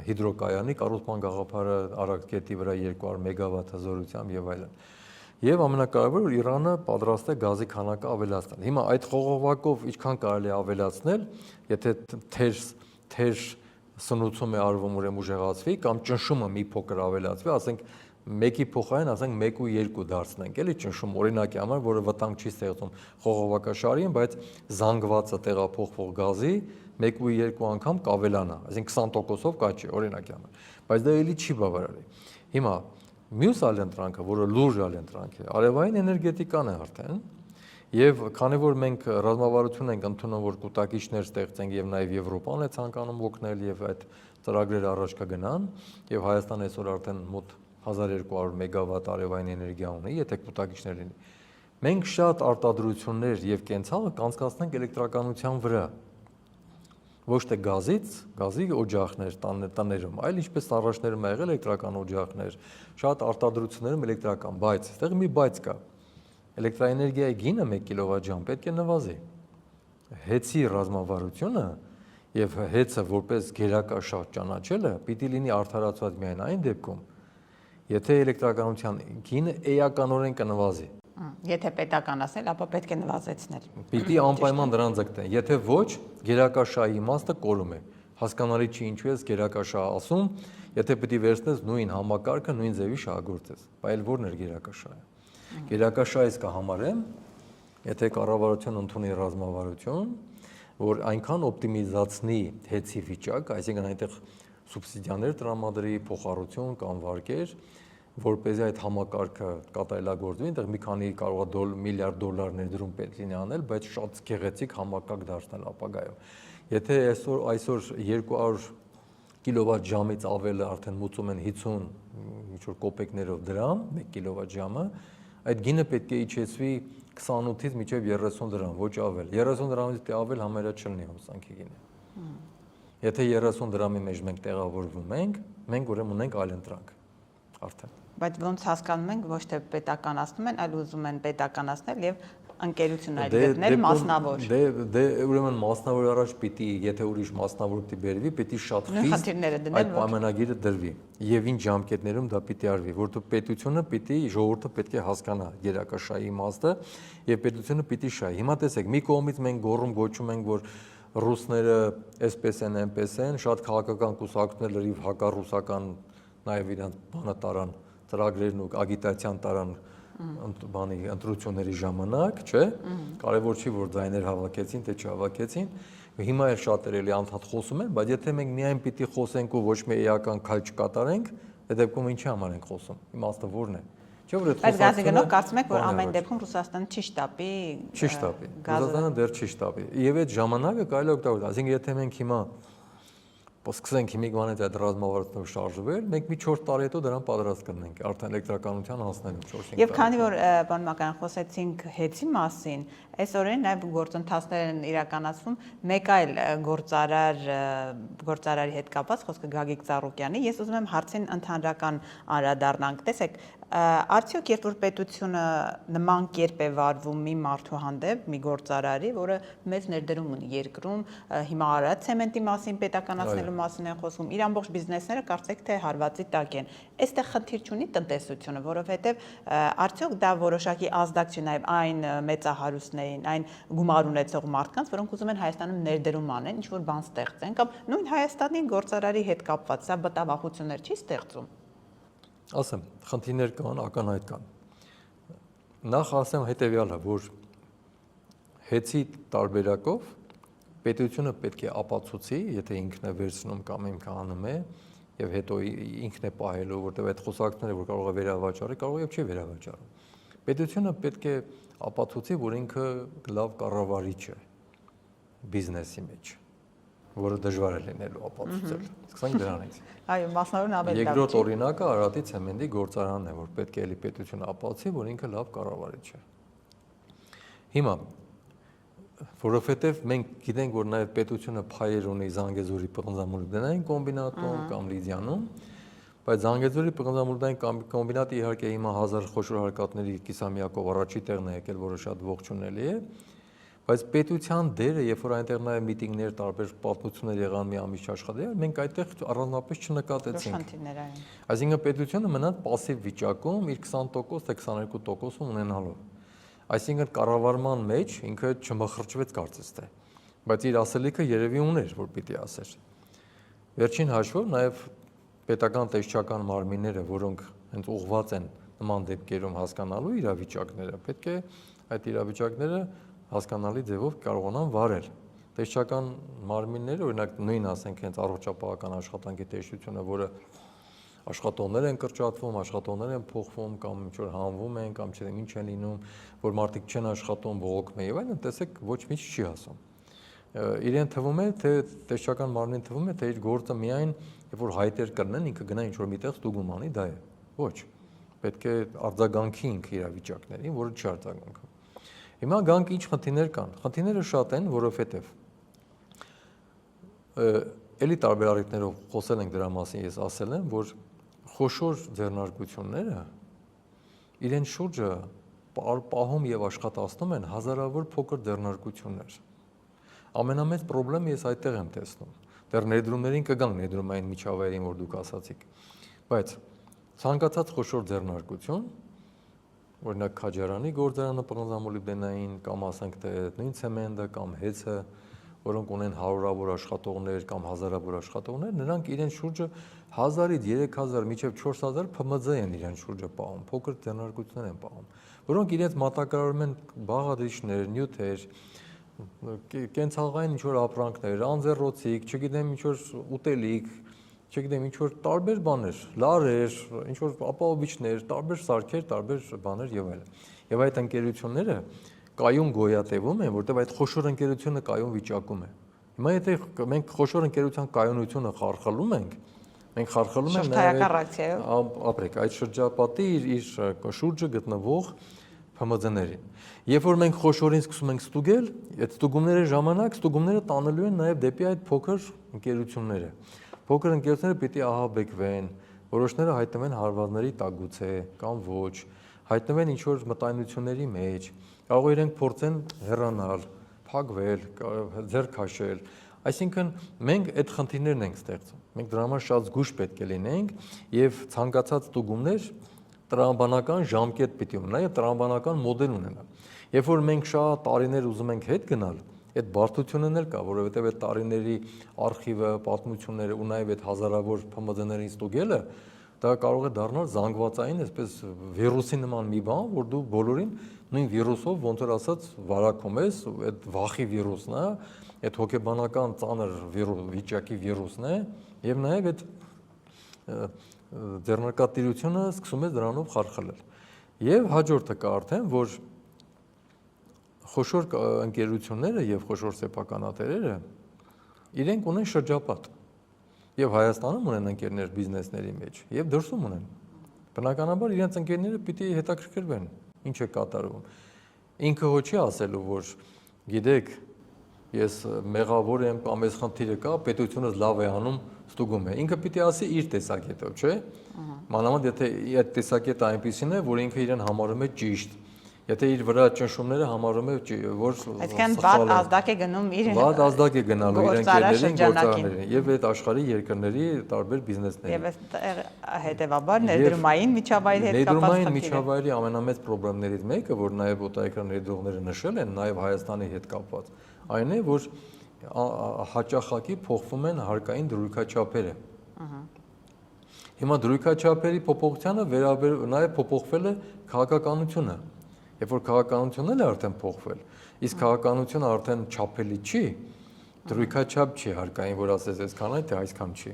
հիդրոկայանի կառուցման գաղափարը Արաքս գետի վրա 200 մեգավատ հզորությամբ եւ այլն։ Եվ ամենակարևորը Իրանը պատրաստ է գազի քանակը ավելացնել։ Հիմա այդ խողովակով ինչքան կարելի է ավելացնել, եթե թեր սնուցում է արվում ուրեմն ուժեղացվի կամ ճնշումը մի փոքր ավելացվի, ասենք մեկի փոխարեն ասենք 1 ու 2 դարձնենք, էլի ճնշում օրինակի համար, որը վտանգ չի ստեղծում խողովակաշարին, բայց զանգվածը տեղափոխվող գազի 1 ու 2 անգամ կավելանա, այսինքն 20%-ով կաճի օրինակի համար, բայց դա էլի չի բավարարի։ Հիմա մյուս այլընտրանքը, որը լուրջ այլընտրանք է, արևային էներգետիկան է արդեն, եւ քանի որ մենք ռազմավարություն ենք ընդունում, որ կուտակիչներ ստեղծենք եւ նաեւ Եվրոպան է ցանկանում օգնել եւ այդ ծրագրերը առաջ կգնան եւ Հայաստանը այսօր արդեն մոտ 1200 մեգավատ արևային էներգիա ունի, եթե կուտակիչներ լինի։ Մենք շատ արտադրություններ եւ կենցաղը կանցկացնենք էլեկտրականության վրա։ Ոչ թե գազից, գազի օջախներ տներում, այլ ինչպես առաջներում ա եղել էլեկտրական օջախներ, շատ արտադրություններում էլեկտրական, բայց այստեղ մի բայց կա։ Էլեկտրաէներգիայի գինը 1 կիլովատժամ պետք է նվազի։ Հեցի ռազմավարությունը եւ հեցը որպես գերակաշահ ճանաչելը պիտի լինի արդարացված միայն այն դեպքում, եթե էլեկտրականության գինը էականորեն կնվազի։ Եթե պետականացնել, ապա պետք է նվազեցնել։ Պիտի անպայման դրան ձգտեն։ Եթե ոչ, գերակաշահի իմաստը կորում է։ Հասկանալի չի ինչու ես գերակաշահ ասում, եթե պիտի վերցնես նույն համակարգը, նույն ձևի շահագործես։ Բայց ո՞րն է գերակաշահը։ Գերակաշահ ես կհամարեմ, եթե կառավարությունը ընդունի ռազմավարություն, որ այնքան օպտիմիզացնի հեցի վիճակ, այսինքն այնտեղ սուբսիդիաներ տրամադրի, փոխառություն կամ վարկեր, որպեսզի այդ համակարգը կատարելագործվի, այնտեղ մի քանի կարող է միլիարդ դոլար ներդրում պետք լինի անել, բայց շատ գեղեցիկ համակարգ դարձնել ապագայում։ Եթե այսօր 200 կիլովատ ժամից ավելը արդեն մուծում են 50 ինչ-որ կոպեկներով դրամ, 1 կիլովատ ժամը, այդ գինը պետք է իջեցվի 28-ից մինչև 30 դրամ, ոչ ավել։ 30 դրամից դե ավել համարյա չլինի հոսանքի գինը։ Եթե 30 դրամի մեջ մենք տեղավորվում ենք, մենք ուրեմն ունենք այլընտրանք արդեն։ Բայց ոնց հասկանում ենք, ոչ թե պետականացնում են, այլ ուզում են պետականացնել եւ ընկերություն այլ գտնել մասնավոր։ Դե ուրեմն մասնավոր առաջ պիտի, եթե ուրիշ մասնավոր պիտի բերվի, պիտի շատ խիստ այդ պայմանագիրը դրվի։ Եվ ինչ ժամկետներում դա պիտի արվի, որովհետեւ պետությունը պիտի, ժողովուրդը պետք է հասկանա գերակաշահի իմաստը եւ պետությունը պիտի շահի։ Հիմա տեսեք, մի կողմից մենք գոռում գոչում ենք, որ ռուսները այսպես են, այնպես են, շատ քաղաքական կուսակցություններ լրիվ հակառուսական նաեւ իրանց բանը տարան, ծրագրերն ու ագիտացիան տարան ընտրությունների ժամանակ, չէ՞։ Կարևոր չի որ ձայներ հավաքեցին, թե չհավաքեցին։ Հիմա էլ շատերը էլի անդադ խոսում են, բայց եթե մենք միայն պիտի խոսենք ու ոչ մի էական քայլ չկատարենք, այդ դեպքում ինչի համար ենք խոսում։ Իմաստը ո՞րն է։ Չէ՞ որ այդ Բայց գազի խոսակցությունը գնով կարծում եք, որ ամեն դեպքում Ռուսաստանը չի շտապի։ Չի շտապի։ Ռուսաստանը դեռ չի շտապի։ Եվ այդ ժամանակը կարելի է օգտագործել։ Այսինքն եթե մենք հիմա սկսենք հիմիկվանից այդ ռազմավարությունը շարժվել, մենք մի 4 տարի հետո դրան պատրաստ կլինենք արդեն էլեկտրականության հասնելու 4-5 տարի։ Եւ քանի որ բան մական խոսեցինք հեծի մասին, այսօրեն նաև գործընթացներ են իրականացվում մեկ այլ գործարարի հետ կապված, խոսքը Գագիկ Ծառուկյանի։ Ես ուզում եմ հարցին ընդհանրական անդրադառնանք։ Տեսեք, արդյոք երբ որ պետությունը նման կերպ է վարվում մի մարդու հանդեպ, մի գործարարի, որը մեծ ներդրում ունի երկրում, հիմա Արադ ցեմենտի մասին պետականացնելու մասին են խոսում, իր ամբողջ բիզնեսները կարծեք թե հարվածի տակ են։ Այստեղ խնդիր չունի տնտեսությունը, որովհետև արդյոք դա որոշակի ազդակ չի նաև այն մեծահարուստներին, այն գումար ունեցող մարդկանց, որոնք ուզում են Հայաստանում ներդրում անեն, ինչ որ բան ստեղծեն, կամ նույն Հայաստանի գործարարի հետ կապված սա բտավախություններ չի ստեղծում։ Ասեմ, խնդիրներ կան, ակնհայտ կան։ Նախ ասեմ հետևյալը, որ հեծի տարբերակով պետությունը պետք է ապացուցի, եթե ինքն է վերցնում կամ ինքը անում է, եւ հետո ինքն է պահելու, որտեղ այդ խոսակցները, որ կարող է վերավաճառի, կարող է եւ չի վերավաճառում։ Պետությունը պետք է ապացուցի, որ ինքը լավ կառավարիչ է բիզնեսի մեջ, որը դժվար է լինելու ապացուցել։ Սկսենք դրանից։ Այո, մասնավորն ավելի լավ։ Երկրորդ օրինակը Արարատի ցեմենտի գործարանն է, որ պետք է էլի պետությունը ապացուցի, որ ինքը լավ կառավարիչ է։ Հիմա, որովհետև մենք գիտենք, որ նաև պետությունը փայեր ունի Զանգեզուրի պղնձամոլիբդենային կոմբինատում կամ Լիդիանում, բայց Զանգեզուրի պղնձամոլիբդենային կոմբինատը իհարկե հիմա 1000 խոշոր հարկատների կիսամյակով առաջի տեղն է եկել, որը շատ ողջունելի է, բայց պետության դերը, երբ որ այնտեղ նաև միտինգներ, տարբեր պատմություններ եղան մի ամիս աշխատել, մենք այդտեղ առանձնապես չնկատեցինք։ Այսինքն պետությունը մնաց пассив վիճակում իր 20% թե 22% ունենալով։ Այսինքն կառավարման մեջ ինքը չմխրճվեց կարծես թե, բայց իր ասելիքը երևի ուներ, որ պիտի ասեր։ Վերջին հաշվով նաև պետական տեսչական մարմինները, որոնք հենց ուղղված են նման դեպքերում հասկանալու իրավիճակները, պետք է այդ իրավիճակները հասկանալի ձևով կարողանան վարել։ Տեսչական մարմինները, օրինակ նույն ասենք հենց առողջապահական աշխատանքի տեսչությունը, որը աշխատողներ են կրճատվում, աշխատողներ են փոխվում կամ ինչ որ հանվում են կամ չգիտեմ ինչ են լինում, որ մարդիկ չեն աշխատում, բողոքում են եւ այլն, տեսեք ոչ մի չի ասում։ Իրեն թվում է, թե տեսչական մարմնին թվում է, թե իր գործը միայն երբ որ հայտեր կլինեն, ինքը գնա ինչ որ միտեղ ստուգում անի, դա է։ Ոչ։ Պետք է արձագանքի ինքը իրավիճակներին, որը չի արձագանքում։ Հիմա գանք ինչ խնդիրներ կան։ Խնդիրները շատ են, որովհետև էլի տարբեր առիթներով խոսել ենք դրա մասին, ես ասել եմ, որ խոշոր ձեռնարկությունները իրեն շուրջը պահում եւ աշխատացնում են հազարավոր փոքր ձեռնարկություններ։ Ամենամեծ խնդրեմը ես այդտեղ եմ տեսնում։ Դեռ ներդրումներին կգանք ներդրումային միջավայրին, որ դուք ասացիք։ Բայց ցանկացած խոշոր ձեռնարկություն, օրինակ Քաջարանի գործարանը պղնձամոլիբդենային կամ ասենք թե նույն ցեմենտը կամ հեծը, որոնք ունեն հարյուրավոր աշխատողներ կամ հազարավոր աշխատողներ, նրանք իրեն շուրջը 1000-ից 3000 մինչև 4000 ՓՄԶ են իրեն շուրջը պահում, փոքր ձեռնարկություններ են պահում, որոնք իրենց մատակարարում են բաղադրիչներ, նյութեր, կենցաղային ինչ-որ ապրանքներ, անձեռոցիկ, չգիտեմ ինչ-որ ուտելիք, չգիտեմ ինչ-որ տարբեր բաներ, լարեր, ինչ-որ ապահովիչներ, տարբեր սարքեր, տարբեր բաներ եւ այլն։ Եվ այդ ընկերությունները կայուն գոյատևում են, որտեղ այդ խոշոր ընկերությունը կայուն վիճակում է։ Հիմա եթե մենք խոշոր ընկերության կայունությունը խարխլում ենք, մենք խարխլում ենք նաև ապրեք այդ շրջապատի իր շուրջը գտնվող ՓՄԶ-ներին։ Երբ որ մենք խոշորին սկսում ենք ստուգել, այդ ստուգումների ժամանակ ստուգումները տանելու են նաև դեպի այդ փոքր ընկերությունները։ Փոքր ընկերությունները պիտի ահաբեկվեն, որոշները հայտնվեն հարվածների տագուցե կամ ոչ, հայտնվեն ինչ-որ մտայնությունների մեջ, կարող իրենք փորձեն հեռանալ, փակվել, ձեռք քաշել։ Այսինքն մենք այդ խնդիրներն ենք ստեղծում։ Մենք դրա համար շատ զգույշ պետք է լինենք եւ ցանկացած ստուգումներ տրամաբանական ժամկետ պիտի ունենա եւ տրամաբանական մոդել ունենա։ Երբ որ մենք շատ տարիներ ուզում ենք հետ գնալ, այդ բարդությունն էլ կա, որովհետեւ այդ տարիների արխիվը, պատմությունները ու նաեւ այդ հազարավոր ՓՄԶ-ներին ստուգելը դա կարող է դառնալ զանգվածային, այսպես վիրուսի նման մի բան, որ դու բոլորին նույն վիրուսով ոնց որ ասած վարակում ես, այդ վախի վիրուսն է, այդ հոգեբանական ծանր վիճակի վիրուսն է եւ նաեւ այդ ձեռնարկատիրությունը սկսում է դրանով խարխլել։ Եվ հաջորդը կա արդեն, որ խոշոր ընկերությունները եւ խոշոր սեփականատերերը իրենք ունեն շրջապատ եւ Հայաստանում ունեն ընկերներ բիզնեսների մեջ եւ դրսում ունեն։ Բնականաբար իրենց ընկերները պիտի հետաքրքրվեն ինչ է կատարվում։ Ինքը հո չի ասելու, որ գիտեք, ես մեղավոր եմ կամ այս խնդիրը կա, պետությունը լավ է անում, ստուգում է։ Ինքը պիտի ասի իր տեսակետով, չէ՞։ Մանավանդ եթե այդ տեսակետը այնպեսին է, որ ինքը իրեն համարում է ճիշտ։ Եթե իր վրա ճնշումները համարում է, որ այսինքն վատ ազդակ է գնում իր վատ ազդակ է գնալու իր ընկերներին, գործարարներին եւ այդ աշխարհի երկրների տարբեր բիզնեսների։ Եվ հետեւաբար ներդրումային միջավայրի հետ կապված ներդրումային միջավայրի ամենամեծ խնդիրներից մեկը, որ նաեւ օտարերկրյա ներդրողները նշել են, նաեւ Հայաստանի հետ կապված, այն է, որ հաճախակի փոխվում են հարկային դրույքաչափերը։ Հիմա դրույքաչափերի փոփոխությանը նաեւ փոփոխվել է քաղաքականությունը։ Երբ որ քաղաքականությունն է արդեն փոխվել, իսկ քաղաքականությունը արդեն չափելի չի, դրույքաչափ չի հարկային, որ ասես այսքան է, թե այսքան չի։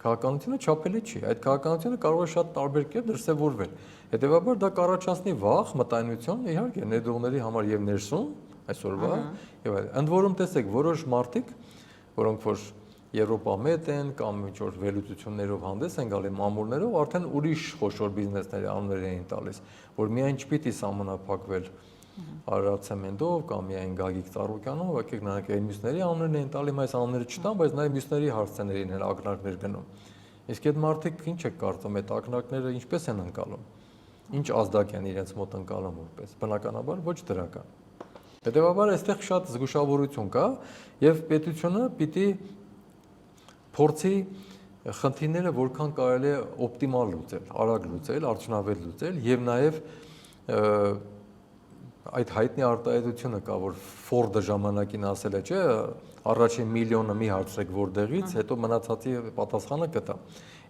Քաղաքականությունը չափելի չի, այդ քաղաքականությունը կարող է շատ տարբեր կերպ դրսևորվել։ Հետևաբար դա կառաջացնի վախ, մտայնություն, իհարկե ներդրողների համար եւ ներսում, այսօրվա, եւ այլն։ Ընդ որում տեսեք, որոշ մարդիկ, որոնք որ Եվրոպամետ են կամ ինչ-որ վերլուծություններով հանդես են գալի մամուլներով, արդեն ուրիշ խոշոր բիզնեսների անուններ էին տալիս, որ միայն չպիտի սահմանափակվել Արարատ ցեմենտով կամ միայն Գագիկ Ծառուկյանով, եկեք նրանք այն մյուսների անուններն էին տալի, այս անունները չտան, բայց նաև մյուսների հարցերին են ակնարկներ գնում։ Իսկ այդ մարդիկ ինչ է կարծում, այդ ակնարկները ինչպես են ընկալում։ Ինչ ազդակ են իրենց մոտ ընկալում որպես։ Բնականաբար ոչ դրական։ Հետևաբար այստեղ շատ զգուշավորություն կա եւ պետությունը պիտի փորձի խնդիրները որքան կարելի է օպտիմալ լուծել, արագ լուծել, արդյունավետ լուծել եւ նաեւ այդ հայտնի արտահայտությունը կա, որ Ֆորդը ժամանակին ասել է, չէ, առաջին միլիոնը մի հարցրեք որտեղից, հետո մնացածի պատասխանը կտա։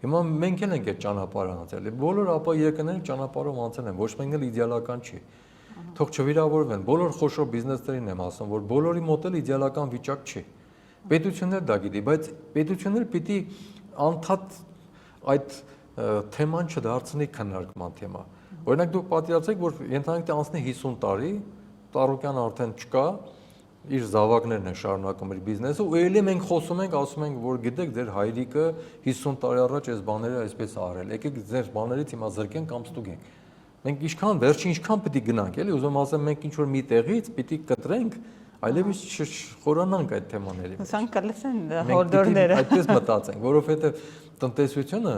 Հիմա մենք էլ ենք այդ ճանապարհը անցել։ Բոլոր ապա երկրները ճանապարհով անցել են, ոչ մեկն էլ իդեալական չի։ Թող չվիրավորվեն, բոլոր խոշոր բիզնեսներին եմ ասում, որ բոլորի մոտ էլ իդեալական վիճակ չի։ Պետությունն դա գիտի, բայց պետությունն պիտի անդադ այդ թեման չդարձնի քննարկման թեմա։ Օրինակ դուք պատկերացրեք, որ ենթադրենք թե անցնի 50 տարի, Ծառուկյանը արդեն չկա, իր զավակներն են շարունակում իր բիզնեսը, ու ելի մենք խոսում ենք, ասում ենք, որ գիտեք, ձեր հայրիկը 50 տարի առաջ այս բաները այսպես արել, եկեք ձեր բաներից հիմա զրկենք կամ ստուգենք։ Մենք ինչքան վերջին ինչքան պիտի գնանք, էլի, ուզում ասեմ, մենք ինչ որ մի տեղից պիտի կտրենք, այլևս չխորանանք այդ թեմաների մեջ։ Ուսանք կլսեն հորդորները։ Այդպես մտածենք, որովհետև տնտեսությունը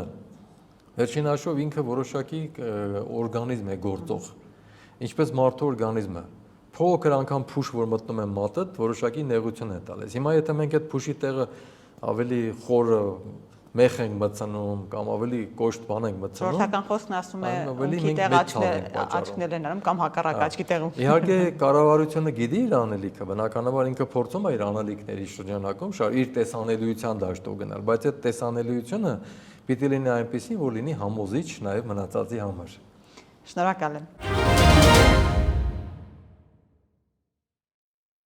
վերջին հաշվով ինքը որոշակի օրգանիզմ է գործող, ինչպես մարդու օրգանիզմը։ Փոքր անգամ փուշ, որ մտնում է մատդ, որոշակի նեղություն է տալիս։ Հիմա եթե մենք այդ փուշի տեղը ավելի խորը մեխ ենք մտցնում կամ ավելի կոշտ բան ենք մտցնում։ Ժողովրդական խոսքն ասում է ունքի տեղ աչքներ են անում կամ հակառակ աչքի տեղում։ Իհարկե կառավարությունը գիտի իր անելիքը, բնականաբար ինքը փորձում է իր անելիքների շրջանակում իր տեսանելիության դաշտով գնալ, բայց այդ տեսանելիությունը պիտի լինի այնպեսին, որ լինի համոզիչ նաև մնացածի համար։ Շնորհակալ եմ։